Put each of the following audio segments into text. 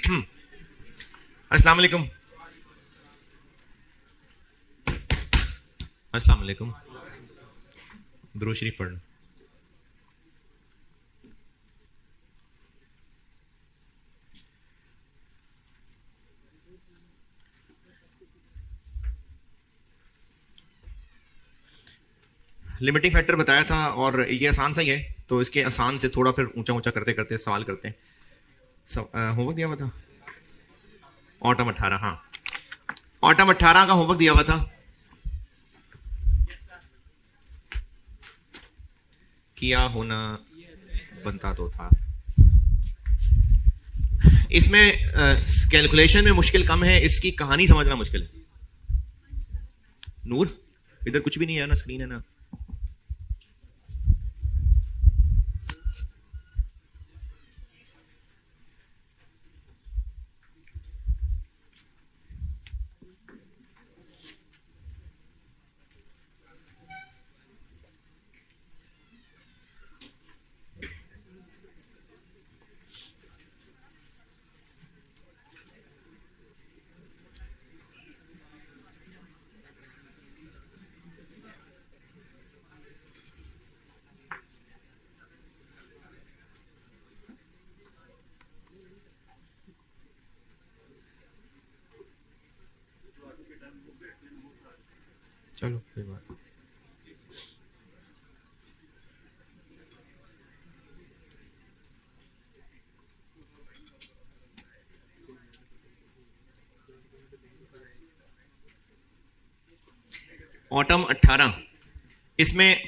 अस्सलाम वालेकुम। अस्सलाम वालेकुम। दुरूद शरीफ पढ़। लिमिटिंग फैक्टर बताया था और ये आसान सा ही है, तो इसके आसान से थोड़ा फिर ऊंचा ऊंचा करते करते सवाल करते हैं। होमवर्क दिया हुआ था ऑटम 18। हाँ, ऑटम 18 का होमवर्क दिया हुआ था। किया होना बनता तो था। इसमें कैलकुलेशन में मुश्किल कम है, इसकी कहानी समझना मुश्किल है। नूर, इधर कुछ भी नहीं है ना, स्क्रीन है ना। चलो कोई बात। ऑटम 18, इसमें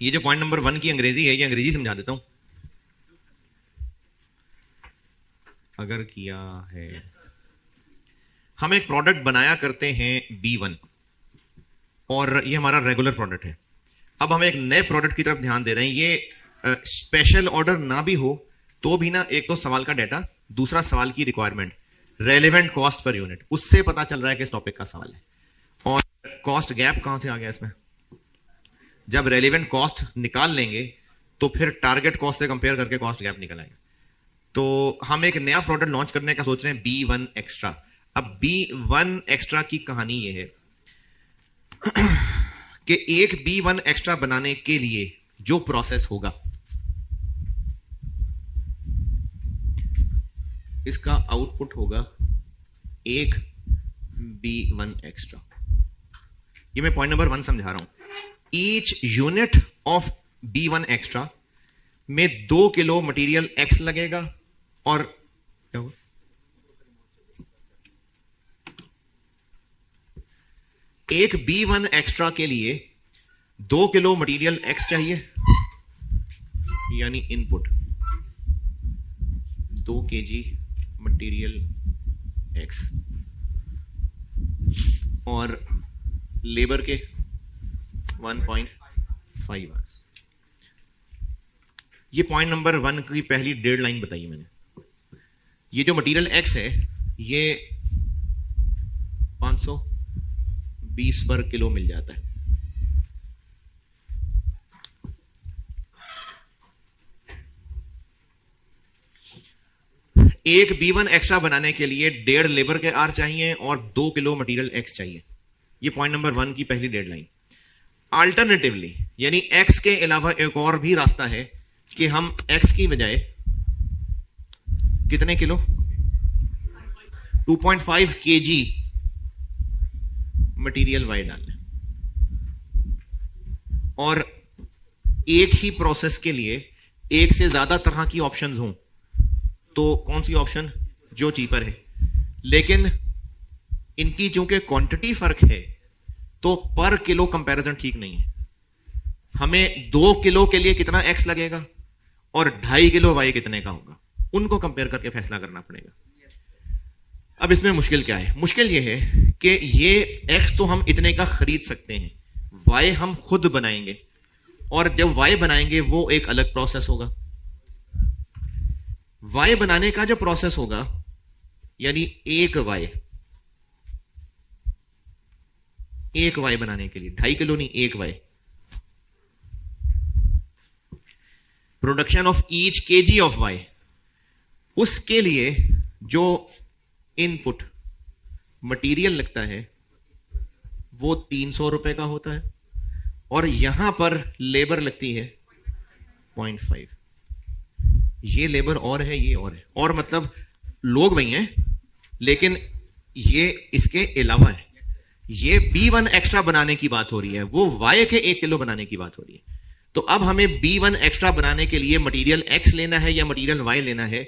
ये जो पॉइंट नंबर 1 की अंग्रेजी है, ये अंग्रेजी समझा देता हूं अगर किया है। हम एक प्रोडक्ट बनाया करते हैं B1 और ये हमारा रेगुलर प्रोडक्ट है। अब हम एक नए प्रोडक्ट की तरफ ध्यान दे रहे हैं। ये स्पेशल ऑर्डर ना भी हो तो भी ना, एक तो सवाल का डेटा, दूसरा सवाल की requirement, relevant cost per unit, उससे पता चल रहा है कि इस टॉपिक का सवाल है। और कॉस्ट गैप कहां से आ गया इसमें? जब रेलेवेंट कॉस्ट निकाल लेंगे तो फिर टारगेट कॉस्ट से कंपेयर करके कॉस्ट गैप निकल आएगा। तो हम एक नया प्रोडक्ट लॉन्च करने का सोच रहे हैं, B1 एक्स्ट्रा। अब B1 एक्स्ट्रा की कहानी यह है कि एक B1 एक्स्ट्रा बनाने के लिए जो प्रोसेस होगा, इसका आउटपुट होगा एक B1 एक्स्ट्रा। ये मैं पॉइंट नंबर 1 समझा रहा हूं। Each unit of B1 extra में 2 किलो मटेरियल X लगेगा और क्या होगा? एक B1 एक्स्ट्रा के लिए 2 किलो मटेरियल X चाहिए, यानी इनपुट 2 kg मटेरियल X और लेबर के 1.5 आवर्स। ये पॉइंट नंबर 1 की पहली डेढ़ लाइन बताई मैंने। ये जो मटेरियल X है ये 520 पर किलो मिल जाता है। एक B1 एक्स्ट्रा बनाने के लिए 1.5 लेबर के आर चाहिए और 2 किलो मटेरियल X चाहिए। ये पॉइंट नंबर 1 की पहली डेढ़ लाइन। अल्टरनेटिवली, यानी X के अलावा एक और भी रास्ता है कि हम X की बजाय कितने किलो, 2.5 kg मटेरियल Y डाल लें। और एक ही प्रोसेस के लिए एक से ज्यादा तरह की ऑप्शंस हों तो कौन सी ऑप्शन जो चीपर है, लेकिन इनकी चूंकि क्वांटिटी फर्क है तो पर किलो कंपैरिजन ठीक नहीं है। हमें 2 किलो के लिए कितना X लगेगा और 2.5 किलो Y कितने का होगा, उनको कंपेयर करके फैसला करना पड़ेगा। अब इसमें मुश्किल क्या है? मुश्किल यह है कि ये X तो हम इतने का खरीद सकते हैं, Y हम खुद बनाएंगे और जब Y बनाएंगे वो एक अलग प्रोसेस होगा। Y बनाने का जो प्रोसेस होगा, यानी एक Y बनाने के लिए 2.5 किलो नहीं, एक Y, production of each kg of Y उसके लिए जो इनपुट मटेरियल लगता है वो 300 रुपए का होता है, और यहां पर लेबर लगती है 0.5। ये लेबर और है, ये और है, और मतलब लोग वही हैं, लेकिन ये इसके अलावा है। ये B1 एक्स्ट्रा बनाने की बात हो रही है, वो Y के 1 किलो बनाने की बात हो रही है। तो अब हमें B1 एक्स्ट्रा बनाने के लिए मटेरियल X लेना है या मटेरियल Y लेना है?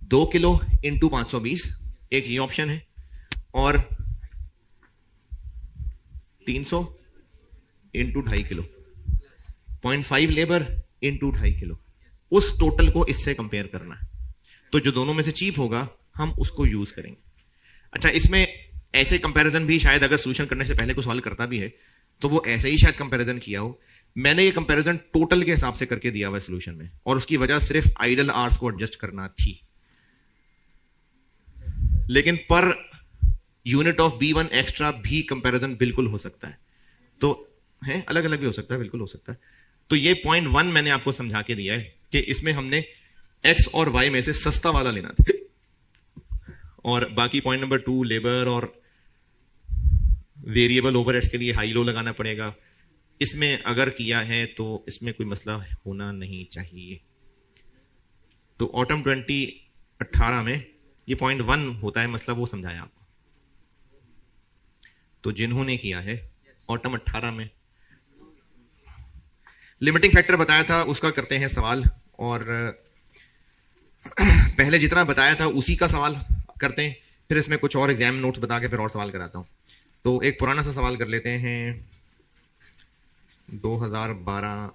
2 किलो इंटू 520, एक ये ऑप्शन है, और 300 into 2.5 kilo, 0.5 labour into 2.5 kilo. उस टोटल को इससे कंपेयर करना है, तो जो दोनों में से चीप होगा हम उसको यूज करेंगे। अच्छा, इसमें ऐसे कंपैरिजन भी शायद अगर सोल्यूशन करने से पहले को सॉल्व करता भी है तो वो ऐसे ही शायद कंपैरिजन किया हो। मैंने ये कंपैरिजन टोटल के हिसाब से करके दिया हुआ है सोल्यूशन में, और उसकी वजह सिर्फ आइडल आवर्स को एडजस्ट करना थी। लेकिन पर यूनिट ऑफ B1 एक्स्ट्रा भी कंपैरिजन बिल्कुल हो सकता है, तो है अलग अलग भी हो सकता है, बिल्कुल हो सकता है। तो ये पॉइंट 1 मैंने आपको समझा के दिया है कि इसमें हमने X और Y में से सस्ता वाला लेना था, और बाकी पॉइंट नंबर 2 लेबर और वेरिएबल ओवरहेड्स के लिए हाई लो लगाना पड़ेगा। इसमें अगर किया है तो इसमें कोई मसला होना नहीं चाहिए। तो ऑटम 2018 में ये पॉइंट 1 होता है मसला, वो समझाया आपको। तो जिन्होंने किया है ऑटम 18 में लिमिटिंग फैक्टर बताया था, उसका करते हैं सवाल, और पहले जितना बताया था उसी का सवाल करते हैं, फिर इसमें कुछ और एग्जाम नोट्स बता के फिर और सवाल कराता हूं। तो एक पुराना सा सवाल कर लेते हैं, 2012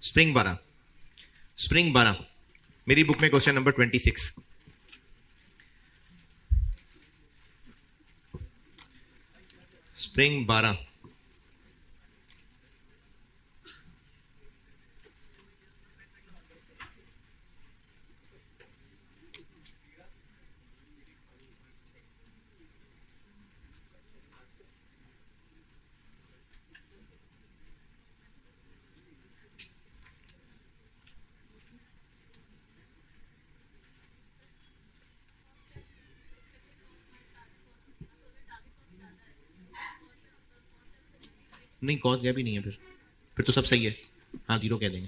स्प्रिंग 12 मेरी बुक में क्वेश्चन नंबर 26। स्प्रिंग 12 नहीं, कॉस्ट गैप ही नहीं है, फिर तो सब सही है। हाँ, 0 कह देंगे।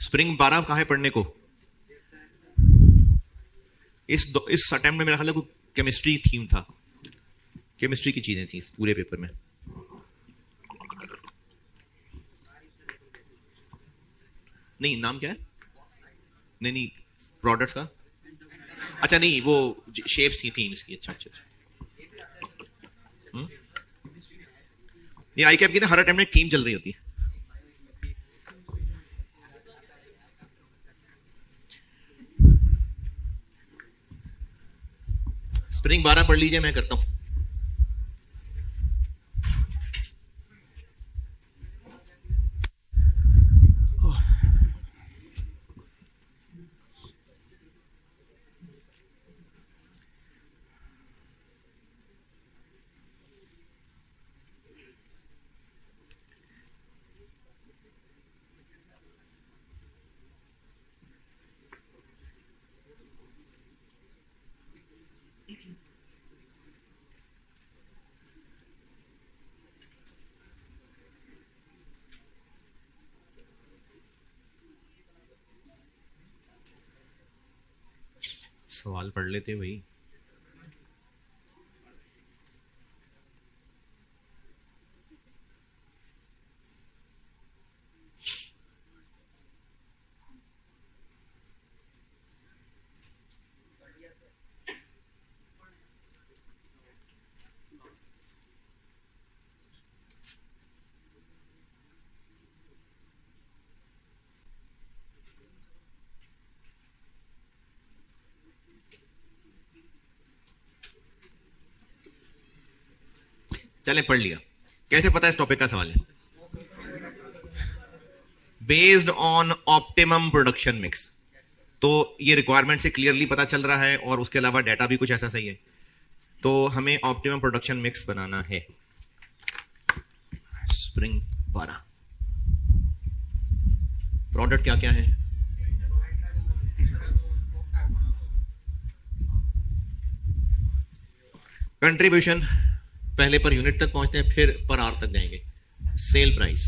स्प्रिंग 12 कहाँ है पढ़ने को? इस अटेम्प्ट में मेरा ख्याल है कोई केमिस्ट्री थीम था, केमिस्ट्री की चीजें थी पूरे पेपर में। नहीं, नाम क्या है? नहीं, प्रोडक्ट्स का। अच्छा नहीं, वो शेप्स थी थीम्स की। अच्छा। ये आई कैप की ना हर अटेम्प्ट में थीम चल रही होती है। स्प्रिंग 12 पढ़ लीजिए, मैं करता हूं। सवाल पढ़ लेते भाई। चले पढ़ लिया। कैसे पता इस टॉपिक का सवाल है? Based on optimum production mix. तो ये रिक्वायरमेंट से क्लियरली पता चल रहा है और उसके अलावा डाटा भी कुछ ऐसा सही है। तो हमें ऑप्टिमम प्रोडक्शन मिक्स बनाना है। स्प्रिंग 12 प्रोडक्ट क्या क्या है? कंट्रीब्यूशन पहले पर यूनिट तक पहुंचते हैं, फिर पर आवर तक जाएंगे। सेल प्राइस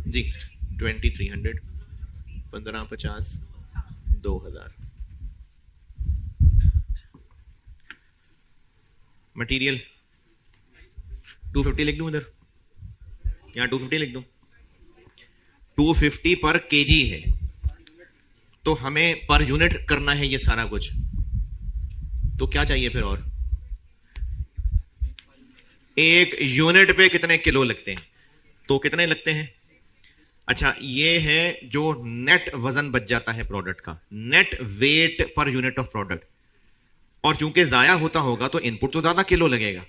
जी 2300, 1550, 2000। मटेरियल 250 लिख दूं, इधर यहां 250 लिख दूं। 250 पर केजी है, तो हमें पर यूनिट करना है ये सारा कुछ। तो क्या चाहिए फिर? और एक यूनिट पे कितने किलो लगते हैं? तो कितने लगते हैं? अच्छा, ये है जो नेट वजन बच जाता है प्रोडक्ट का, net weight per unit of product. और चूंकि जाया होता होगा तो इनपुट तो ज्यादा किलो लगेगा।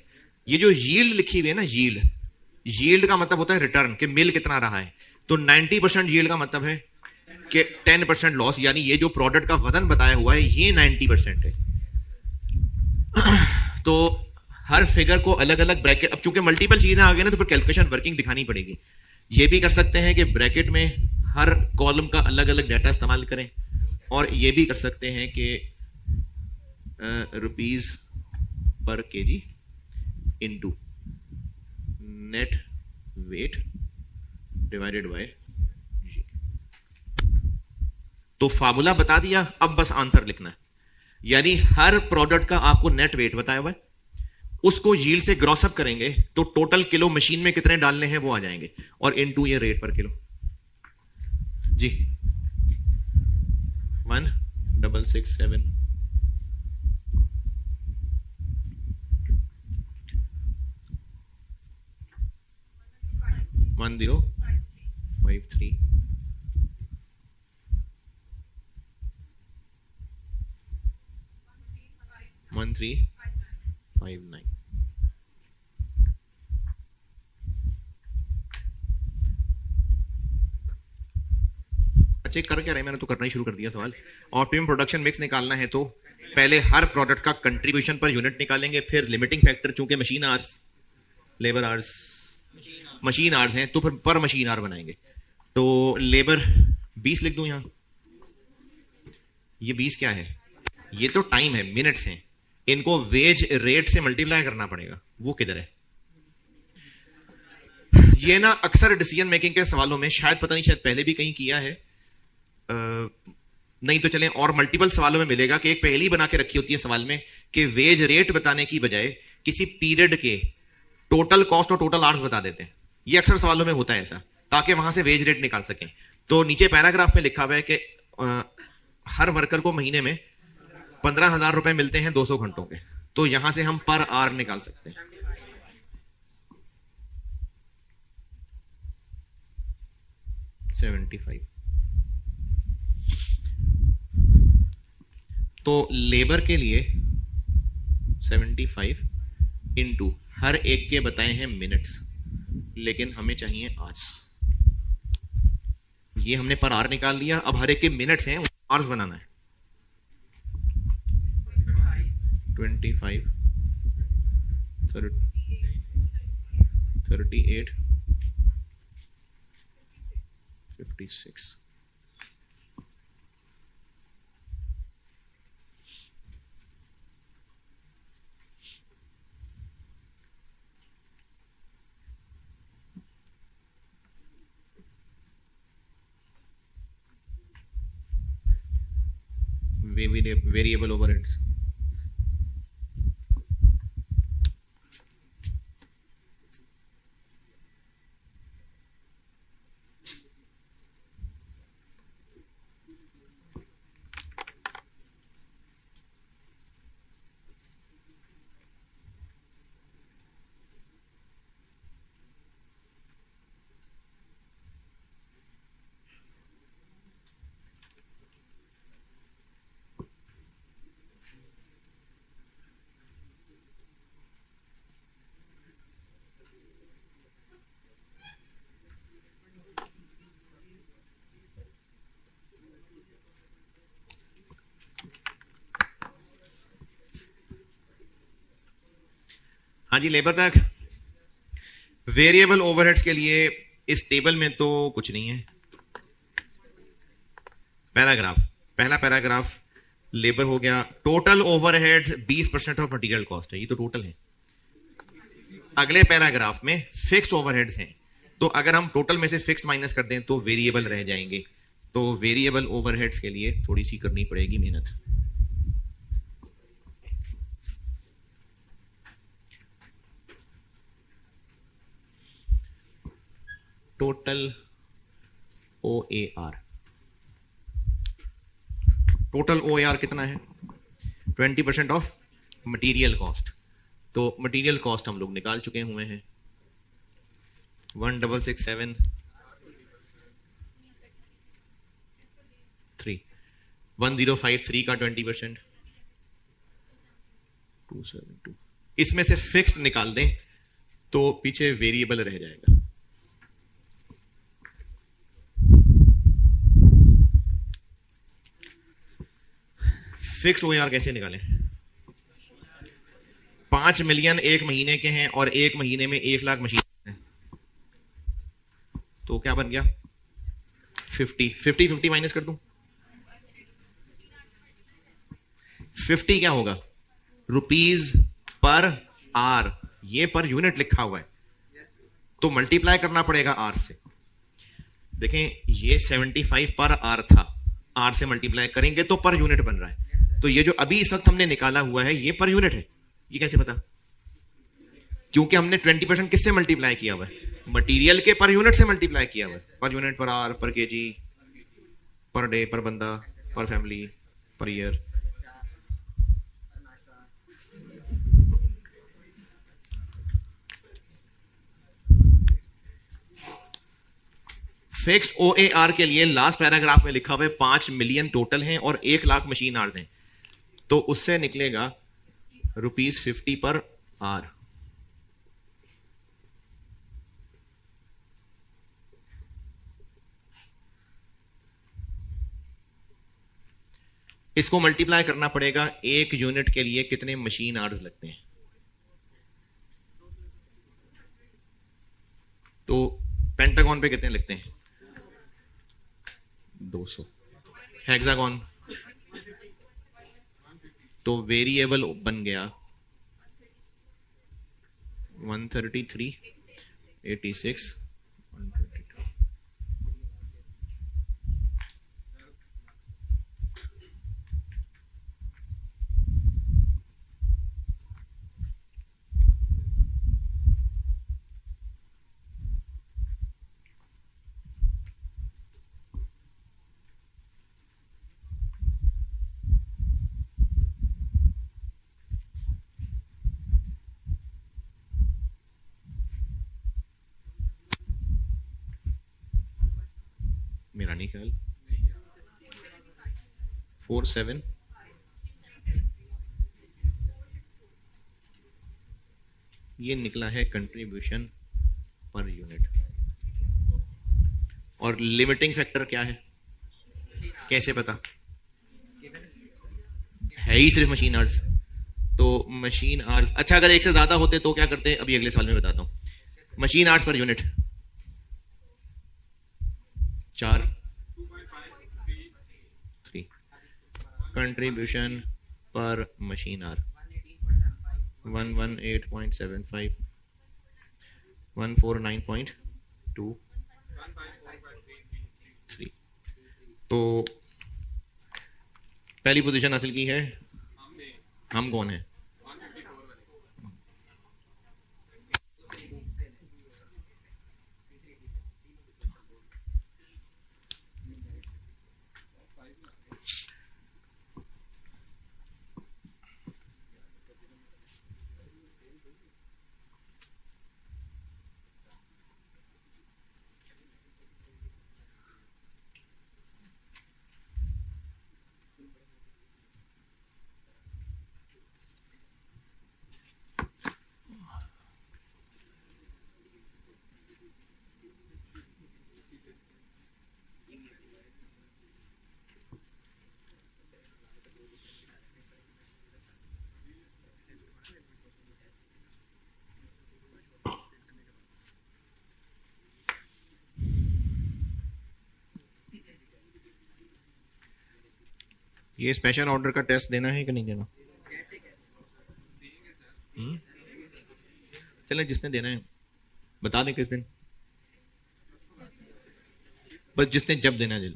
ये जो यील्ड लिखी हुई है ना, यील्ड का मतलब होता है रिटर्न, कि मिल कितना रहा है। तो 90% यील्ड का मतलब है कि 10% लॉस, यानी ये जो प्रोडक्ट का वजन बताया हुआ है ये 90% है। तो हर फिगर को अलग अलग ब्रैकेट, अब चूंकि मल्टीपल चीजें आ गई ना तो फिर कैलकुलेशन वर्किंग दिखानी पड़ेगी। ये भी कर सकते हैं कि ब्रैकेट में हर कॉलम का अलग अलग डाटा इस्तेमाल करें, और ये भी कर सकते हैं कि rupees per KG into net weight divided by. तो फार्मूला बता दिया, अब बस आंसर लिखना है। यानी हर प्रोडक्ट का आपको नेट वेट बताया हुआ है, उसको यील्ड से ग्रॉस अप करेंगे तो टोटल किलो मशीन में कितने डालने हैं वो आ जाएंगे, और इनटू ये रेट पर किलो जी 1667 1053 1359। अच्छा, कर क्या रहे, मैंने तो करना ही शुरू कर दिया सवाल। ऑप्टिमम प्रोडक्शन मिक्स निकालना है तो पहले हर प्रोडक्ट का कंट्रीब्यूशन पर यूनिट निकालेंगे, फिर लिमिटिंग फैक्टर, चूंकि machine hours, labour hours, machine hours हैं तो फिर पर मशीन आवर बनाएंगे। तो लेबर 20 लिख दूं यहां। ये 20 क्या है? ये तो टाइम है, मिनट्स हैं। इनको वेज रेट से मल्टीप्लाई करना पड़ेगा। वो किधर है? ये ना अक्सर डिसीजन मेकिंग के सवालों में, शायद पता नहीं, शायद पहले भी कहीं किया है, नहीं तो चलें और मल्टीपल सवालों में मिलेगा कि एक पहेली बना के रखी होती है सवाल में कि वेज रेट बताने की बजाय किसी पीरियड के टोटल कॉस्ट और टोटल आवर्स बता देते हैं। ये अक्सर सवालों में होता है ऐसा, ताकि वहां से वेज रेट निकाल सकें। तो नीचे पैराग्राफ में लिखा हुआ है कि हर वर्कर को महीने में 15,000 रुपए मिलते हैं 200 घंटों के। तो यहां से हम पर आवर निकाल सकते हैं। तो लेबर के लिए 75 इंटू हर एक के बताए हैं मिनट्स, लेकिन हमें चाहिए आवर्स। ये हमने पर आवर निकाल लिया, अब हर एक के मिनट्स हैं, आवर्स बनाना है। 25 38 56। Variable overheads. हाँ जी, लेबर तक। वेरिएबल ओवरहेड्स के लिए इस टेबल में तो कुछ नहीं है। पैराग्राफ, पहला पैराग्राफ लेबर हो गया। Total overheads 20% of material cost है, ये तो टोटल है। अगले पैराग्राफ में फिक्स्ड ओवरहेड्स हैं, तो अगर हम टोटल में से फिक्स्ड माइनस कर दें तो वेरिएबल रह जाएंगे। तो वेरिएबल ओवरहेड्स के लिए थोड़ी सी करनी पड़ेगी मेहनत। टोटल OAR, टोटल OAR कितना है? 20% ऑफ मटेरियल कॉस्ट। तो मटेरियल कॉस्ट हम लोग निकाल चुके हुए हैं। 1667 1053 का 20%, 272। इसमें से फिक्स्ड निकाल दें तो पीछे वेरिएबल रह जाएगा। फिक्स्ड OAR कैसे निकालें? 5 मिलियन एक महीने के हैं और एक महीने में 1 लाख मशीन हैं, तो क्या बन गया? 50 माइनस कर दूं। 50 क्या होगा? रुपीज पर आर, ये पर यूनिट लिखा हुआ है, तो मल्टीप्लाई करना पड़ेगा आर से। देखें, ये 75 पर आर था, आर से मल्टीप्लाई करेंगे तो पर यूनिट बन रहा है। तो ये जो अभी इस वक्त हमने निकाला हुआ है ये पर यूनिट है। ये कैसे पता? क्योंकि हमने 20% किससे मल्टीप्लाई किया हुआ है? मटेरियल के पर यूनिट से मल्टीप्लाई किया हुआ है। पर यूनिट, पर आर, पर केजी, पर डे, पर बंदा, पर family, per year. Fixed OAR के लिए लास्ट पैराग्राफ में लिखा हुआ है 5 मिलियन टोटल हैं और 1 लाख मशीन आवर्स हैं, तो उससे निकलेगा ₹50 पर आर। इसको मल्टीप्लाई करना पड़ेगा, एक यूनिट के लिए कितने मशीन आवर्स लगते हैं। तो पेंटागन पे कितने लगते हैं? 200। हेक्सागन तो वेरिएबल बन गया 133, 86, 122। मेरा नहीं ख्याल, 47। ये निकला है कंट्रीब्यूशन पर यूनिट। और लिमिटिंग फैक्टर क्या है, कैसे पता? है ही सिर्फ मशीन आवर्स। तो मशीन आवर्स, अच्छा अगर एक से ज्यादा होते तो क्या करते? अभी अगले सवाल में बताता हूं। Machine hours per unit 4, 3। Contribution पर मशीन आवर 118.75, 149.2, 3। तो पहली पोजीशन हासिल की है। हम कौन है? ये स्पेशल ऑर्डर का टेस्ट देना है कि नहीं देना? चले, जिसने देना है बता दें किस दिन, बस जिसने जब देना है।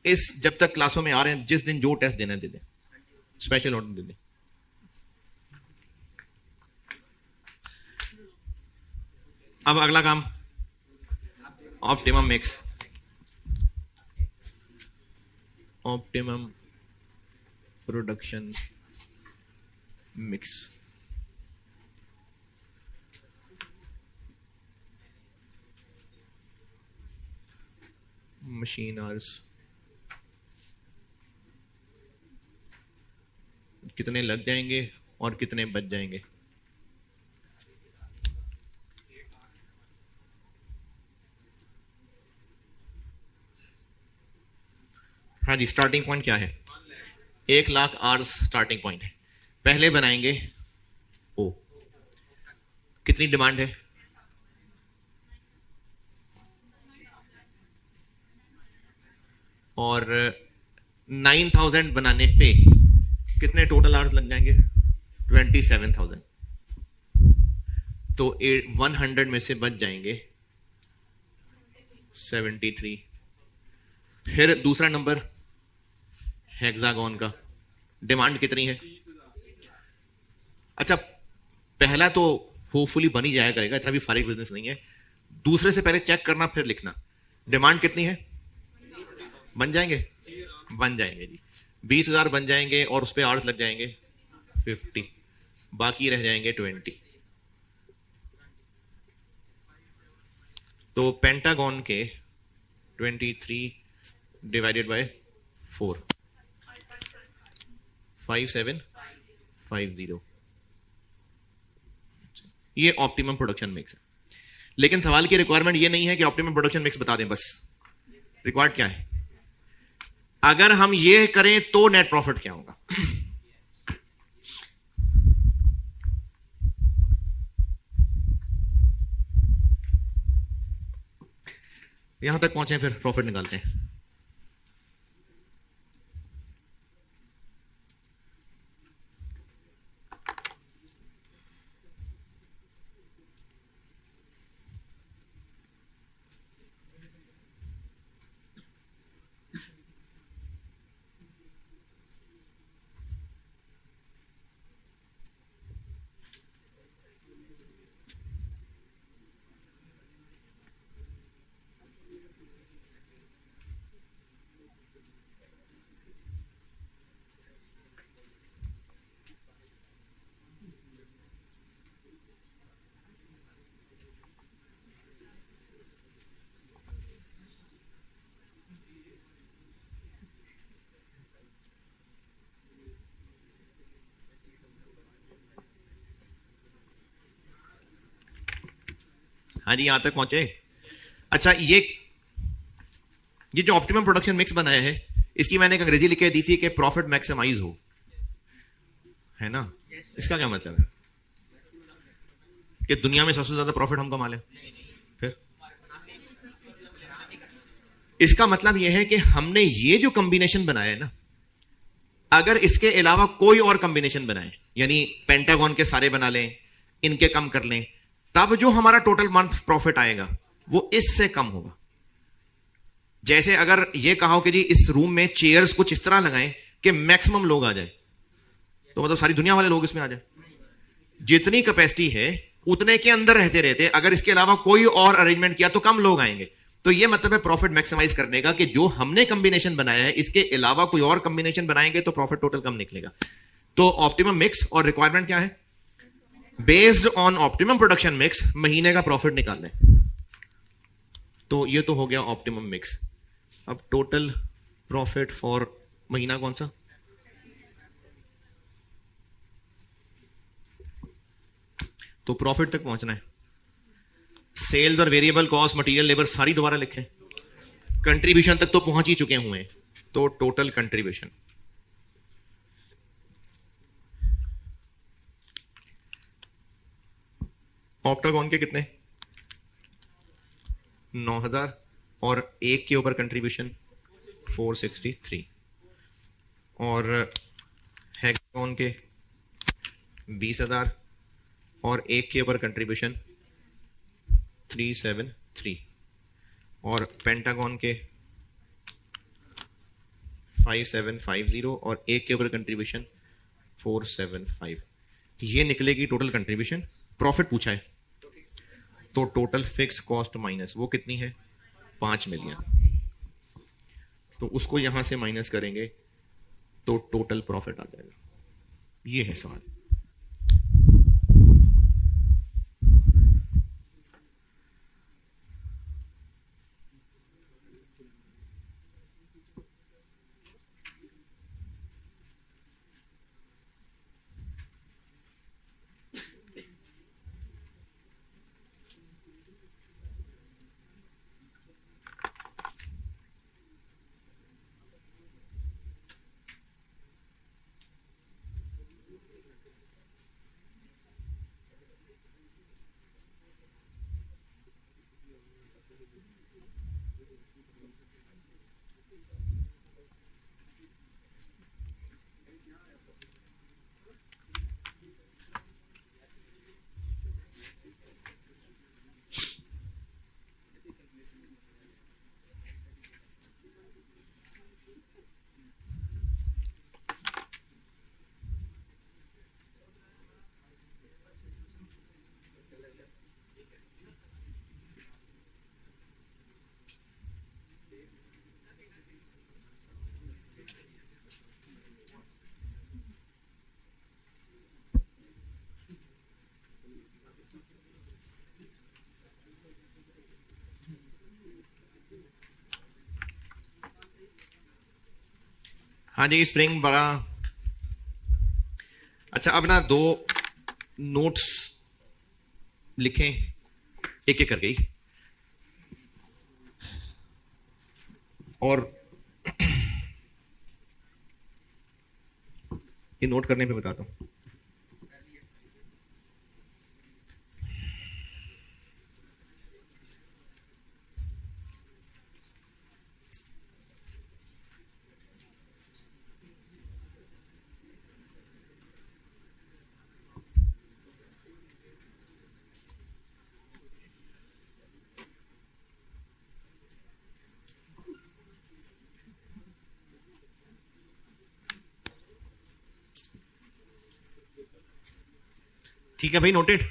इस जब तक क्लासों में आ रहे हैं, जिस दिन जो टेस्ट देना है दे दें, स्पेशल ऑर्डर दे दें। अब अगला काम, optimum mix. Optimum production mix. Machine hours कितने लग जाएंगे और कितने बच जाएंगे? हाँ जी, स्टार्टिंग पॉइंट क्या है? 1,00,000 आवर्स स्टार्टिंग पॉइंट है। पहले बनाएंगे ओ, कितनी डिमांड है? और 9,000 बनाने पे कितने टोटल आवर्स लग जाएंगे? 27,000। तो 100 में से बच जाएंगे 73। फिर दूसरा नंबर हेक्सागोन का, डिमांड कितनी है? अच्छा, पहला तो होपफुली बन ही जाया करेगा, इतना भी फारिग बिजनेस नहीं है। दूसरे से पहले चेक करना फिर लिखना। डिमांड कितनी है? बन जाएंगे? बन जाएंगे जी, 20,000 बन जाएंगे और उस पर आवर्स लग जाएंगे 50, बाकी रह जाएंगे 20। तो पेंटागन के 23 डिवाइडेड बाय 4, 5750। ये ऑप्टिमम प्रोडक्शन मिक्स है। लेकिन सवाल की रिक्वायरमेंट ये नहीं है कि ऑप्टिमम प्रोडक्शन मिक्स बता दें, बस रिक्वायर्ड क्या है? अगर हम ये करें तो नेट प्रॉफिट क्या होगा? यहां तक पहुंचे, फिर प्रॉफिट निकालते हैं। हाँ जी, यहां तक पहुंचे। अच्छा, ये जो ऑप्टिमम प्रोडक्शन मिक्स बनाया है, इसकी मैंने एक अंग्रेजी लिख के दी थी कि प्रॉफिट मैक्सिमाइज हो, है ना? इसका क्या मतलब है? कि दुनिया में सबसे ज्यादा प्रॉफिट हम कमा लें? फिर इसका मतलब यह है कि हमने ये जो कॉम्बिनेशन बनाया है ना, अगर इसके अलावा कोई और कॉम्बिनेशन बनाए, यानी पेंटागन के सारे बना लें, इनके कम कर लें, तब जो हमारा टोटल मंथ प्रॉफिट आएगा वो इससे कम होगा। जैसे अगर ये कहा हो कि जी इस रूम में चेयर्स कुछ इस तरह लगाएं कि मैक्सिमम लोग आ जाए, तो मतलब सारी दुनिया वाले लोग इसमें आ जाए। जितनी कैपेसिटी है उतने के अंदर रहते रहते अगर इसके अलावा कोई और अरेंजमेंट किया तो कम लोग आएंगे। तो ये मतलब है प्रॉफिट मैक्सिमाइज करने का कि जो हमने कॉम्बिनेशन बनाया है इसके अलावा कोई और कॉम्बिनेशन बनाएंगे तो प्रॉफिट टोटल कम निकलेगा। तो ऑप्टिमम मिक्स और रिक्वायरमेंट क्या है? Based on optimum production mix महीने का प्रॉफिट निकाल लें। तो ये तो हो गया ऑप्टिमम मिक्स। अब टोटल प्रॉफिट फॉर महीना कौन सा? तो प्रॉफिट तक पहुंचना है। सेल्स और वेरिएबल कॉस्ट, मटेरियल, लेबर सारी दोबारा लिखें। कंट्रीब्यूशन तक तो पहुंच ही चुके हुए हैं, तो टोटल कंट्रीब्यूशन ऑक्टागॉन के कितने? 9,000 और एक के ऊपर कंट्रीब्यूशन 463 और हेक्सागोन के 20,000 और एक के ऊपर कंट्रीब्यूशन 373 और पेंटागन के 5750 और एक के ऊपर कंट्रीब्यूशन 475। ये निकलेगी टोटल कंट्रीब्यूशन। प्रॉफिट पूछा है तो टोटल फिक्स कॉस्ट माइनस वो कितनी है 5 मिलियन, तो उसको यहां से माइनस करेंगे तो टोटल प्रॉफिट आ जाएगा। ये है सवाल। हाँ जी, स्प्रिंग बड़ा अच्छा। अब ना 2 नोट्स लिखें एक एक करके और ये नोट करने पे बताता हूं। ठीक है भाई, नोटेड।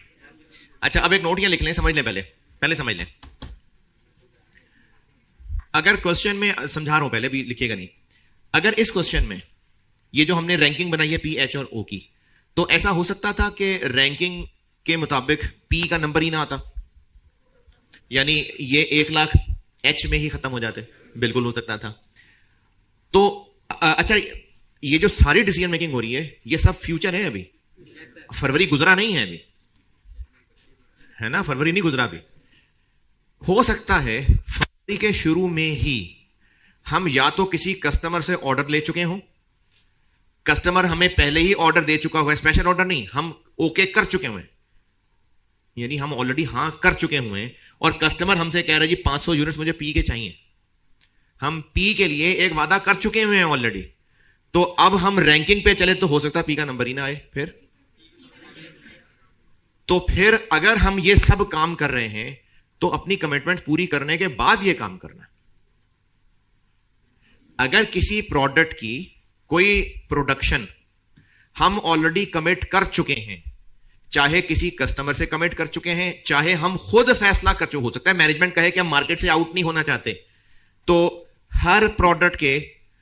अच्छा, अब एक नोट क्या लिख लें, समझ लें, पहले समझ लें। अगर क्वेश्चन में समझा रहा हूं, पहले भी लिखिएगा नहीं। अगर इस क्वेश्चन में ये जो हमने रैंकिंग बनाई है पी, एच और ओ की, तो ऐसा हो सकता था कि रैंकिंग के मुताबिक पी का नंबर ही ना आता, यानी ये 1 लाख एच में ही खत्म हो जाते। बिल्कुल हो सकता था। तो अच्छा, ये जो सारी डिसीजन मेकिंग हो रही है ये सब फ्यूचर है, अभी फरवरी गुजरा नहीं है, अभी है ना, फरवरी नहीं गुजरा अभी। हो सकता है फरवरी के शुरू में ही हम या तो किसी कस्टमर से ऑर्डर ले चुके हों, कस्टमर हमें पहले ही ऑर्डर दे चुका हुआ है, स्पेशल ऑर्डर नहीं, हम ओके कर चुके हुए, यानी हम ऑलरेडी हां कर चुके हुए हैं और कस्टमर हमसे कह रहा है जी 500 यूनिट्स मुझे पी के चाहिए। हम पी के लिए एक वादा कर चुके हुए हैं ऑलरेडी। तो अब हम रैंकिंग पे चले तो हो सकता है पी का नंबर ही ना आए। फिर अगर हम ये सब काम कर रहे हैं तो अपनी कमिटमेंट पूरी करने के बाद ये काम करना। अगर किसी प्रोडक्ट की कोई प्रोडक्शन हम ऑलरेडी कमिट कर चुके हैं, चाहे किसी कस्टमर से कमिट कर चुके हैं, चाहे हम खुद फैसला कर चुके, हो सकता है मैनेजमेंट कहे कि हम मार्केट से आउट नहीं होना चाहते, तो हर प्रोडक्ट के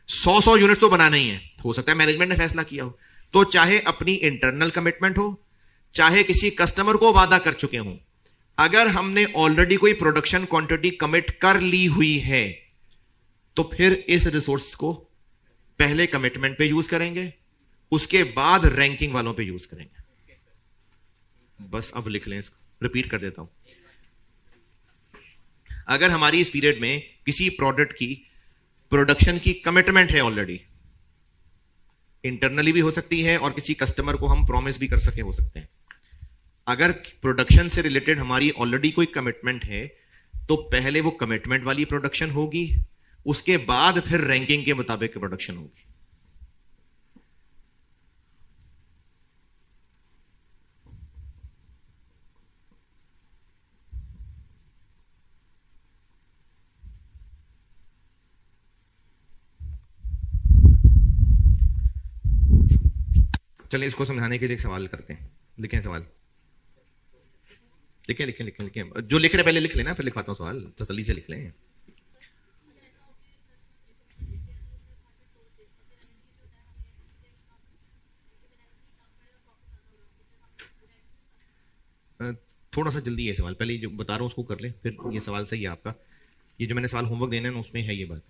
100 यूनिट तो बनाना ही है, हो सकता है मैनेजमेंट ने फैसला किया हो। तो चाहे अपनी इंटरनल कमिटमेंट हो, चाहे किसी कस्टमर को वादा कर चुके हों, अगर हमने ऑलरेडी कोई प्रोडक्शन क्वांटिटी कमिट कर ली हुई है तो फिर इस रिसोर्स को पहले कमिटमेंट पे यूज करेंगे, उसके बाद रैंकिंग वालों पे यूज करेंगे। बस अब लिख लें इसको, रिपीट कर देता हूं। अगर हमारी इस पीरियड में किसी प्रोडक्ट की प्रोडक्शन की कमिटमेंट है ऑलरेडी, इंटरनली भी हो सकती है और किसी कस्टमर को हम प्रॉमिस भी कर सके हो सकते हैं। अगर प्रोडक्शन से रिलेटेड हमारी ऑलरेडी कोई कमिटमेंट है तो पहले वो कमिटमेंट वाली प्रोडक्शन होगी, उसके बाद फिर रैंकिंग के मुताबिक प्रोडक्शन होगी। चलिए इसको समझाने के लिए एक सवाल करते हैं। लिखें सवाल, लिखें लिखें लिखें लिखें। जो लिख रहे पहले लिख लेना, फिर लिखवाता हूं सवाल, तसल्ली से लिख लें। थोड़ा सा जल्दी है सवाल, पहले जो बता रहा हूं उसको कर ले, फिर ये सवाल सही है आपका। ये जो मैंने सवाल होमवर्क देना है उसमें है ये बात।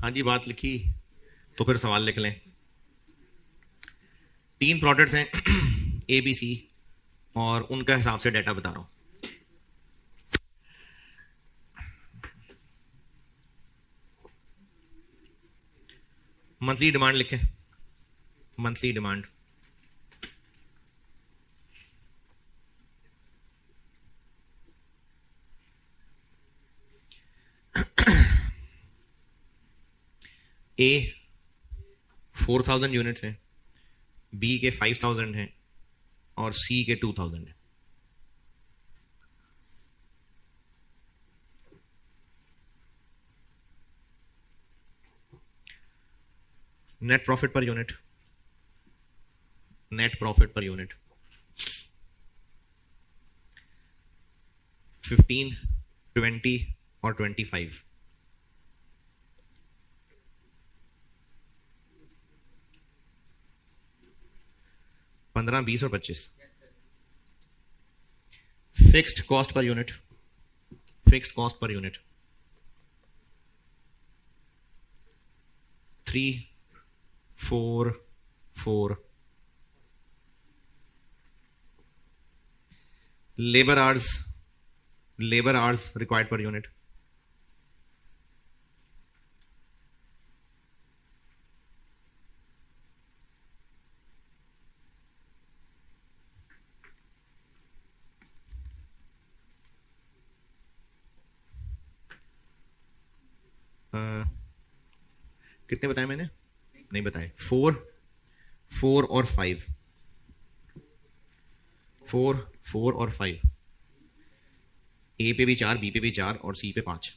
हाँ जी, बात लिखी तो फिर सवाल लिख लें। 3 प्रोडक्ट्स हैं ए बी सी, और उनका हिसाब से डाटा बता रहा हूं। मंथली डिमांड लिखें, मंथली डिमांड। ए 4000 यूनिट्स हैं, बी के 5000 हैं, और सी के 2000 हैं। Net profit per unit, net profit per unit 15, 20 और 25। 15, 20 और 25। Fixed cost per unit, fixed cost per unit 3, 4, 4। Labour hours, labour hours required per unit 4। कितने बताए मैंने? नहीं बताए। 4, 4 और 5। 4, 4 और 5। ए पे भी 4, बी पे भी 4 और सी पे 5।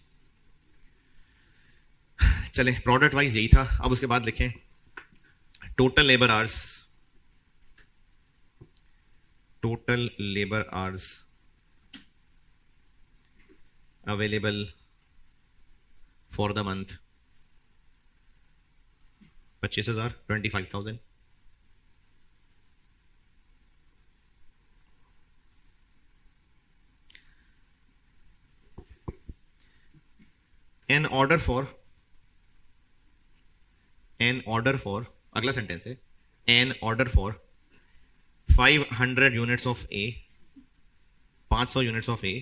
चले, प्रोडक्ट वाइज यही था। अब उसके बाद लिखें total labour hours, total labour hours available for the month 25,000, 25,000। An order for, an order for, अगला सेंटेंस है an order for 500 units of a, 500 units of a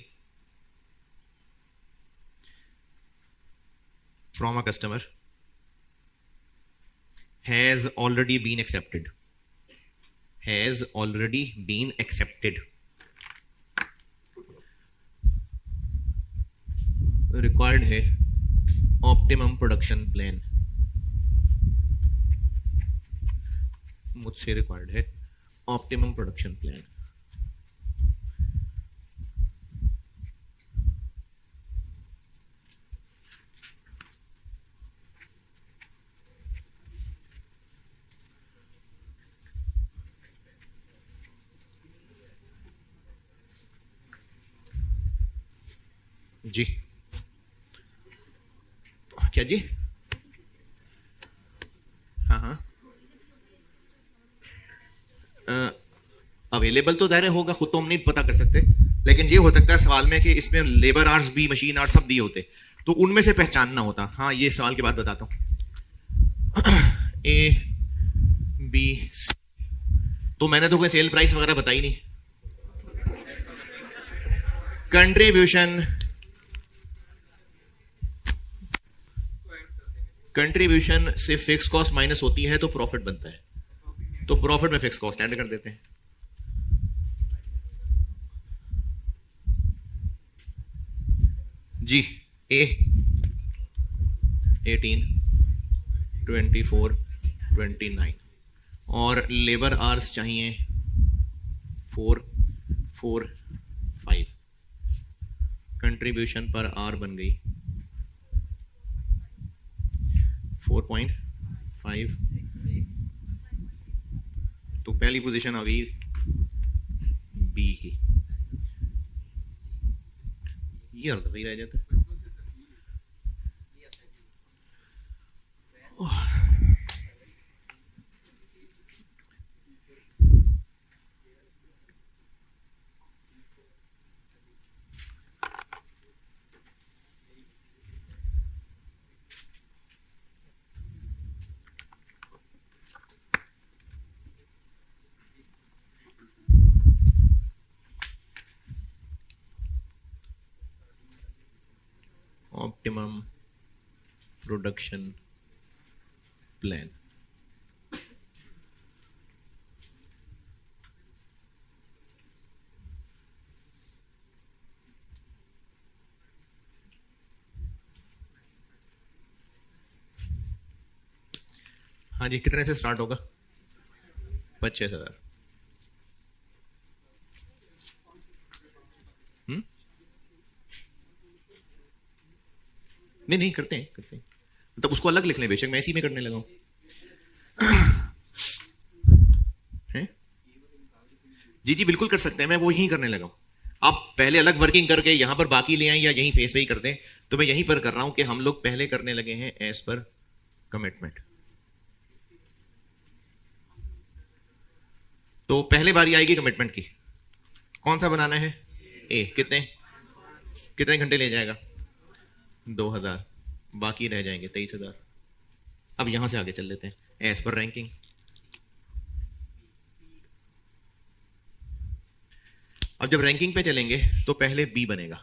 from a customer has already been accepted, has already been accepted। Required है optimum production plan, मुझसे required है optimum production plan. जी क्या जी? हाँ हाँ, available तो जाहिर होगा, खुद तो हम नहीं पता कर सकते, लेकिन ये हो सकता है सवाल में कि इसमें लेबर आवर्स भी, मशीन आवर्स सब दिए होते, तो उनमें से पहचानना होता। हाँ, ये सवाल के बाद बताता हूं। ए बी सी, तो मैंने तो कोई सेल प्राइस वगैरह बताई नहीं। कंट्रीब्यूशन कंट्रीब्यूशन से फिक्स कॉस्ट माइनस होती है तो प्रॉफिट बनता है, तो प्रॉफिट में फिक्स कॉस्ट ऐड कर देते हैं। जी ए 18, 24, 29 और लेबर आवर्स चाहिए 4, 4, 5। कंट्रीब्यूशन पर आर बन गई 4.5। तो पहली पोजीशन आ गई बी की, ये अर्ध वही रह जाता है। Optimum production plan. हाँ जी, कितने से स्टार्ट होगा? 25,000। नहीं करते हैं मतलब उसको अलग लिख लें, बेशक मैं इसी में करने लगा हूं। जी बिल्कुल कर सकते हैं, मैं वो यहीं करने लगा हूं। आप पहले अलग वर्किंग करके यहां पर बाकी ले आए या यहीं फेस पे ही करते हैं, तो मैं यहीं पर कर रहा हूं कि हम लोग पहले करने लगे हैं एज पर कमिटमेंट। तो पहले बारी आएगी कमिटमेंट की, कौन सा बनाना है? ए। कितने घंटे ले जाएगा? 2000, बाकी रह जाएंगे 23,000। अब यहां से आगे चल लेते हैं एज पर रैंकिंग। अब जब रैंकिंग पे चलेंगे तो पहले बी बनेगा।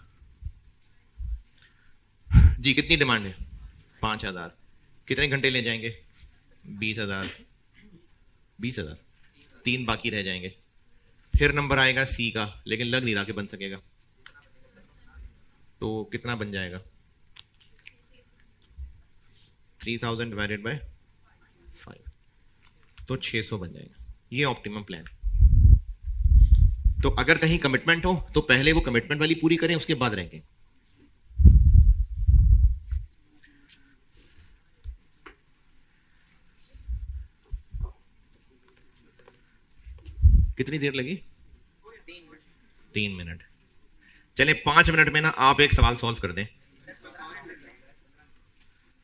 जी कितनी डिमांड है? 5,000। कितने घंटे ले जाएंगे? 20,000। 20,000, 3 बाकी रह जाएंगे। फिर नंबर आएगा सी का, लेकिन लग नहीं रहा कि बन सकेगा, तो कितना बन जाएगा? 3000 डिवाइडेड बाय 5, तो 600 बन जाएगा। ये ऑप्टिमम प्लान। तो अगर कहीं कमिटमेंट हो तो पहले वो कमिटमेंट वाली पूरी करें, उसके बाद रैंकिंग। कितनी देर लगी? 3 मिनट। चले 5 मिनट में ना आप एक सवाल सॉल्व कर दें।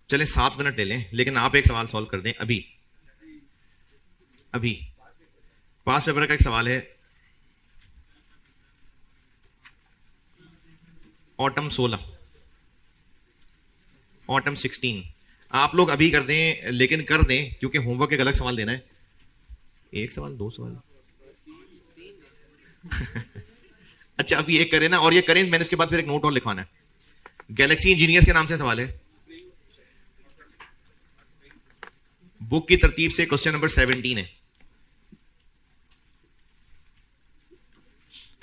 चले 7 मिनट ले लें, लेकिन आप एक सवाल सॉल्व कर दें अभी। पास पेपर का एक सवाल है, ऑटम 16, ऑटम 16। आप लोग अभी कर दें, लेकिन कर दें क्योंकि होमवर्क एक अलग सवाल देना है। एक सवाल, 2 सवाल। अच्छा अभी एक करें ना, और ये करें, मैंने उसके बाद फिर एक नोट और लिखवाना है। गैलेक्सी इंजीनियर्स के नाम से सवाल है, बुक की तरतीब से क्वेश्चन नंबर 17 है।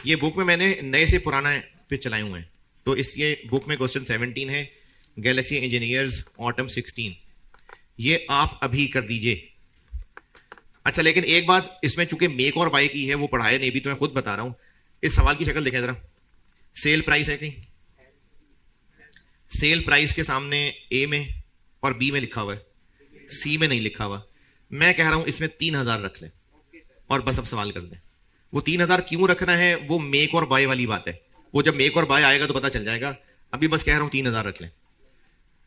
ये बुक में मैंने नए से पुराना पे चलाए हुए हैं, तो इसलिए बुक में क्वेश्चन 17 है, गैलेक्सी इंजीनियर्स ऑटम 16। ये आप अभी कर दीजिए। अच्छा लेकिन एक बात, इसमें चूंकि मेक और बाय की है, वो पढ़ाया नहीं भी, तो मैं खुद बता रहा हूं। इस सवाल की शक्ल देखें जरा, सेल प्राइस है कहीं? सेल प्राइस के सामने ए में और बी में लिखा हुआ है, सी में नहीं लिखा हुआ। मैं कह रहा हूं इसमें 3000 रख लें और बस अब सवाल कर दें। वो 3000 क्यों रखना है, वो मेक और बाय वाली बात है। वो जब मेक और बाय आएगा तो पता चल जाएगा। अभी बस कह रहा हूं 3000 रख लें।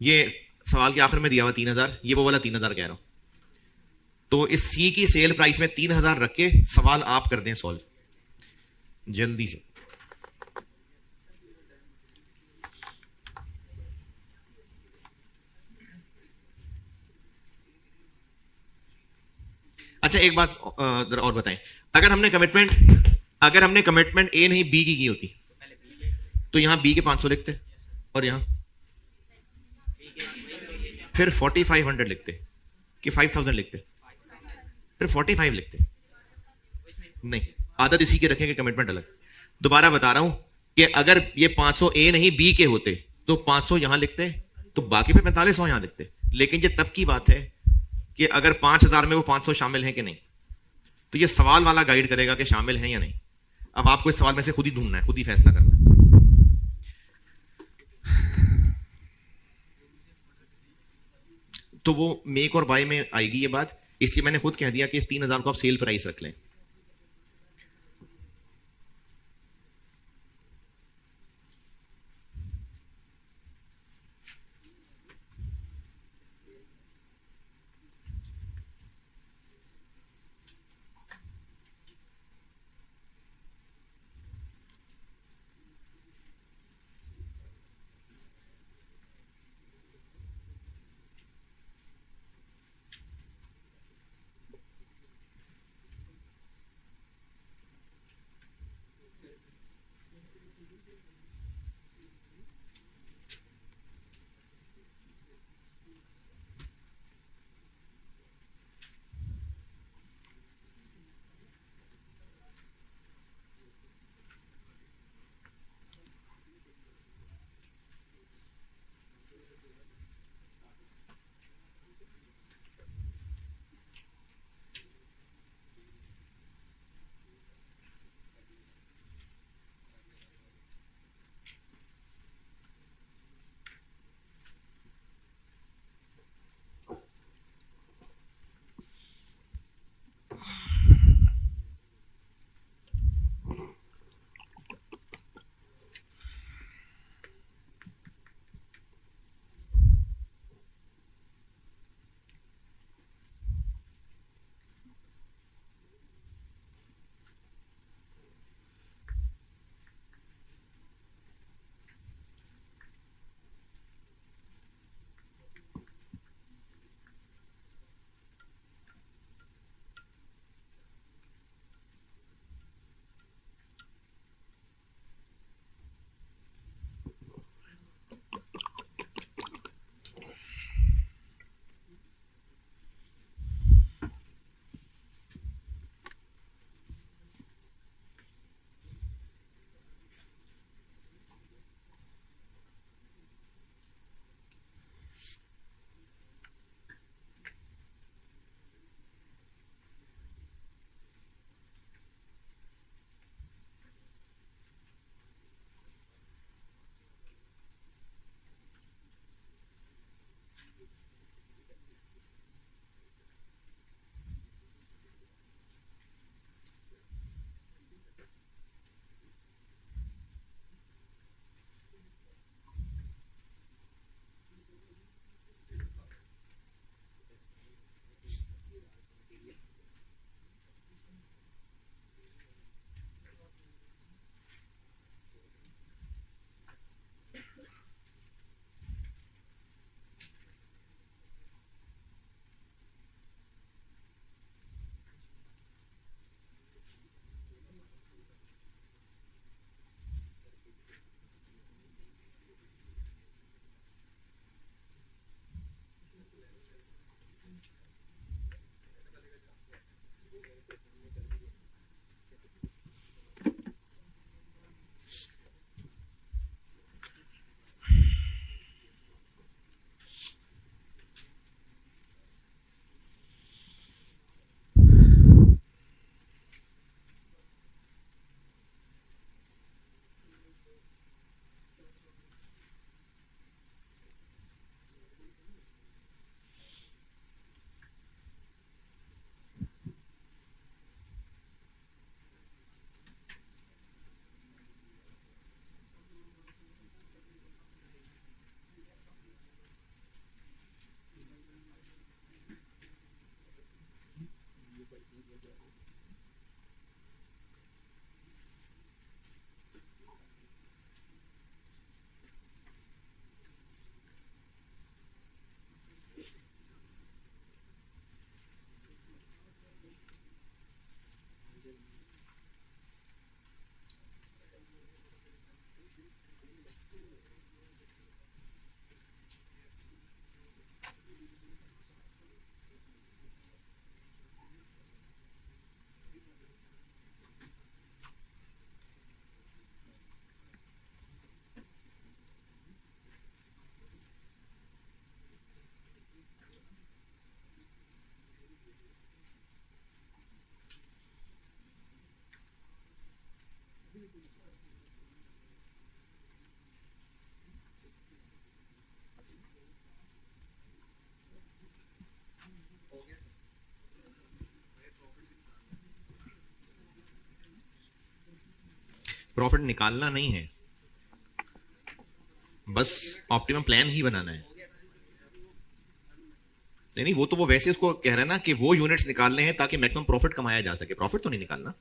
ये सवाल के आखिर में दिया हुआ 3000, ये वो वाला 3000 कह रहा हूं। तो इस सी की सेल प्राइस में 3000 रख के सवाल आप कर दें सॉल्व जल्दी से। अच्छा एक बात और बताएं, अगर हमने कमिटमेंट ए नहीं बी की होती तो यहां बी के 500 लिखते और यहां फिर 4500 लिखते कि 5000 लिखते, फिर 45 लिखते। नहीं, आदत इसी की रखेंगे, कमिटमेंट अलग। दोबारा बता रहा हूं कि अगर ये 500 ए नहीं बी के होते तो 500 यहां लिखते, तो बाकी पे 4500 यहां लिखते। लेकिन ये तब की बात है कि अगर 5000 में वो 500 शामिल है कि नहीं। तो ये सवाल वाला गाइड करेगा कि शामिल है या नहीं। अब आपको इस सवाल में से खुद ही ढूंढना है, खुद ही फैसला करना है। तो वो मेक और बाय में आएगी ये बात, इसलिए मैंने खुद कह दिया कि इस 3000 को आप सेल प्राइस रख लें। प्रॉफिट निकालना नहीं है, बस ऑप्टिमम प्लान ही बनाना है। नहीं, वो तो वो वैसे उसको कह रहे हैं ना कि वो यूनिट्स निकालने हैं ताकि मैक्सिमम प्रॉफिट कमाया जा सके, प्रॉफिट तो नहीं निकालना।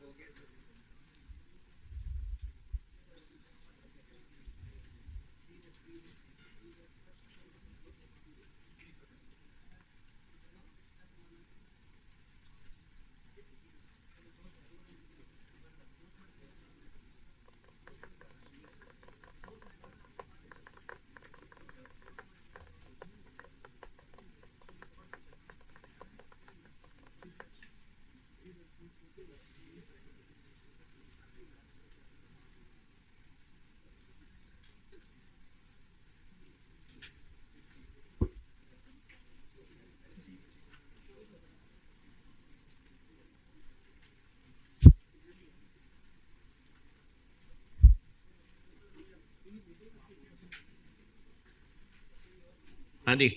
हाँ जी,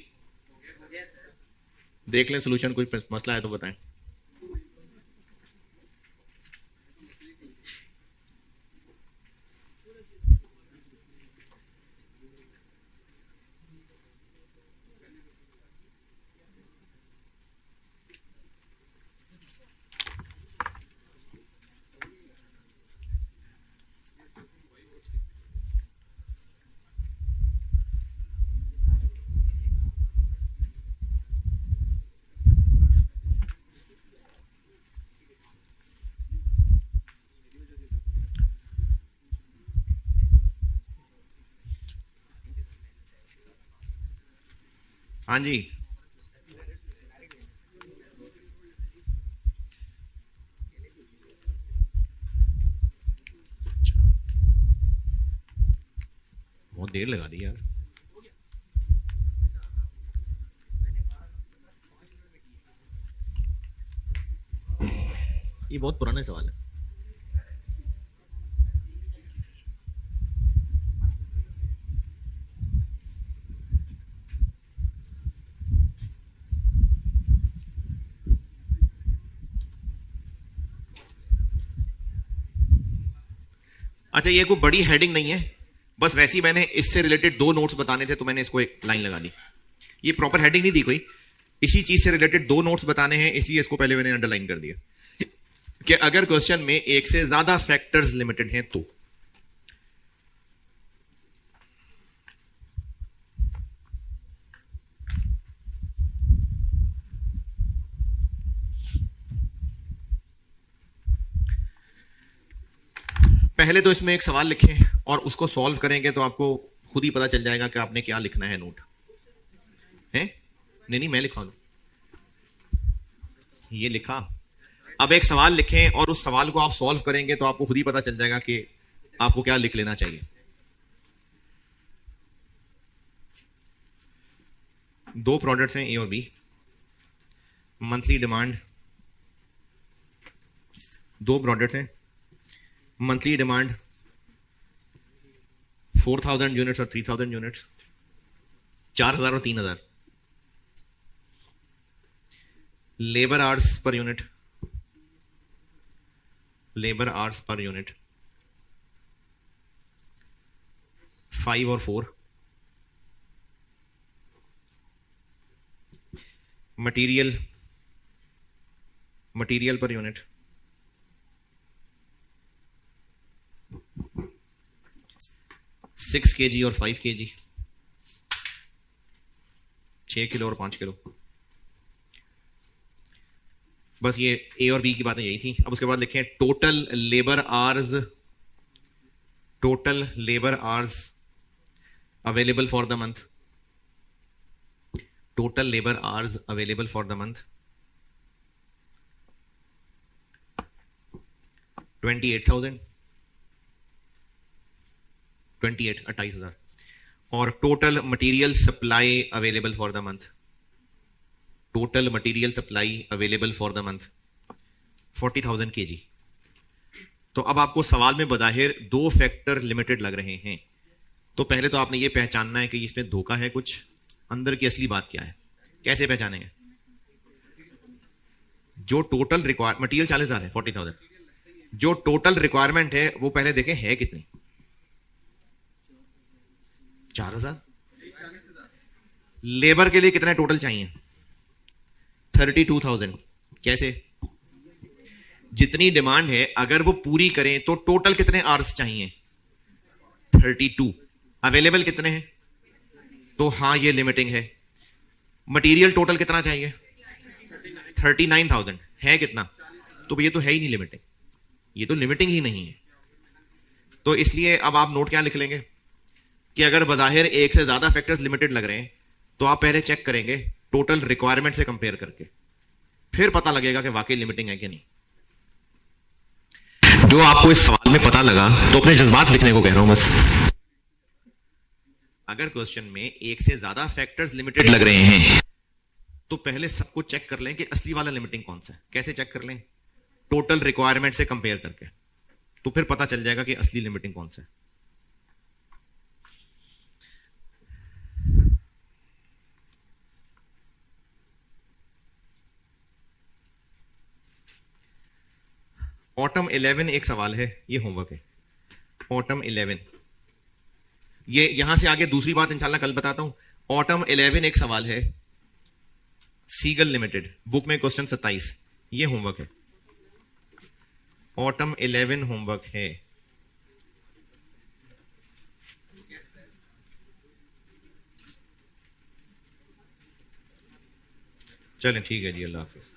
देख लें सोल्यूशन, कोई मसला है तो बताएं। हाँ जी, बहुत देर लगा दी यार। ये बहुत पुराने सवाल है। अच्छा, ये कोई बड़ी हेडिंग नहीं है, बस वैसे ही मैंने इससे रिलेटेड 2 नोट्स बताने थे तो मैंने इसको एक लाइन लगा दी। ये प्रॉपर हेडिंग नहीं दी कोई, इसी चीज से रिलेटेड 2 नोट्स बताने हैं, इसलिए इसको पहले मैंने अंडरलाइन कर दिया कि अगर क्वेश्चन में एक से ज्यादा फैक्टर्स लिमिटेड हैं तो। पहले तो इसमें एक सवाल लिखें और उसको सॉल्व करेंगे तो आपको खुद ही पता चल जाएगा कि आपने क्या लिखना है। नोट है? नहीं, मैं लिखवा दूं, ये लिखा। अब एक सवाल लिखें और उस सवाल को आप सॉल्व करेंगे तो आपको खुद ही पता चल जाएगा कि आपको क्या लिख लेना चाहिए। 2 प्रोडक्ट्स हैं, ए और बी। मंथली डिमांड, 2 प्रोडक्ट्स हैं, मंथली डिमांड 4000 यूनिट्स और 3000 यूनिट्स, 4000 और 3000। Labour hours per unit, labour hours per unit 5 और 4। Material, material per unit 6 kg और 5 kg, 6 किलो और 5 किलो। बस ये ए और बी की बातें यही थी। अब उसके बाद लिखें total labour hours, total labour hours available for the month, total labour hours available for the month 28,000, 28,000। और total material supply available for the month, total material supply available for the month 40,000 kg। तो अब आपको सवाल में बज़ाहिर दो factor limited लग रहे हैं, तो पहले तो आपने ये पहचानना है कि इसमें धोखा है कुछ, अंदर की असली बात क्या है। कैसे पहचानेंगे? जो टोटल रिक्वायर मटीरियल 40,000 है, 40,000, जो टोटल रिक्वायरमेंट है वो पहले देखें है कितनी। 4,000। लेबर के लिए कितने टोटल चाहिए? 32,000। कैसे? जितनी डिमांड है अगर वो पूरी करें तो टोटल कितने आवर्स चाहिए? 32। अवेलेबल कितने हैं? तो हाँ ये लिमिटिंग है। मटेरियल टोटल कितना चाहिए? 39,000। है कितना? तो ये तो है ही नहीं लिमिटिंग, ये तो लिमिटिंग ही नहीं है। तो इसलिए अब आप नोट क्या लिख लेंगे कि अगर बज़ाहिर एक से ज्यादा फैक्टर्स लिमिटेड लग रहे हैं तो आप पहले चेक करेंगे टोटल रिक्वायरमेंट से कंपेयर करके, फिर पता लगेगा कि वाकई लिमिटिंग है कि नहीं। जो आपको इस सवाल में पता लगा तो अपने जज्बात लिखने को कह रहा हूं बस। अगर क्वेश्चन में एक से ज्यादा फैक्टर्स लिमिटेड लग रहे हैं तो पहले सबको चेक कर लें कि असली वाला लिमिटिंग कौन सा है। कैसे चेक कर लें? टोटल रिक्वायरमेंट से कंपेयर करके, तो फिर पता चल जाएगा कि असली लिमिटिंग कौन सा है। ऑटम 11 एक सवाल है, ये होमवर्क है। ऑटम 11, ये यहां से आगे दूसरी बात इंशाल्लाह कल बताता हूं। ऑटम 11 एक सवाल है, सीगल लिमिटेड, बुक में क्वेश्चन 27, ये होमवर्क है। ऑटम 11 होमवर्क है। चलें ठीक है जी, अल्लाह हाफिज।